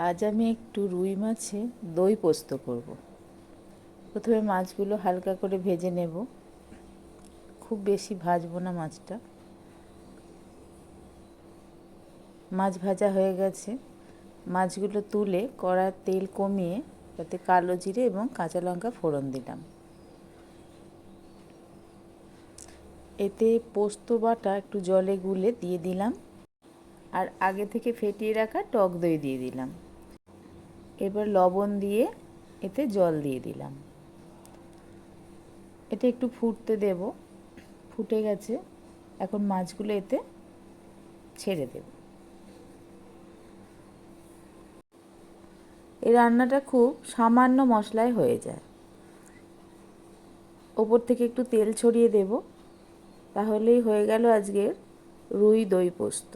আজ আমি একটু রুই মাছে দই পোস্ত করব। প্রথমে মাছগুলো হালকা করে ভেজে নেব, খুব বেশি ভাজবো না মাছটা। মাছ ভাজা হয়ে গেছে, মাছগুলো তুলে কড়ার তেল কমিয়ে তাতে কালো জিরে এবং কাঁচা লঙ্কা ফোড়ন দিলাম। এতে পোস্ত বাটা একটু জলে গুলে দিয়ে দিলাম, আর আগে থেকে ফেটিয়ে রাখা টক দই দিয়ে দিলাম। এবার লবণ দিয়ে এতে জল দিয়ে দিলাম। এটা একটু ফুটতে দেব। ফুটে গেছে, এখন মাছগুলো এতে ছেড়ে দেব। এই রান্নাটা খুব সামান্য মশলায় হয়ে যায়। ওপর থেকে একটু তেল ছড়িয়ে দেব, তাহলেই হয়ে গেল আজকের রুই দই পোস্ত।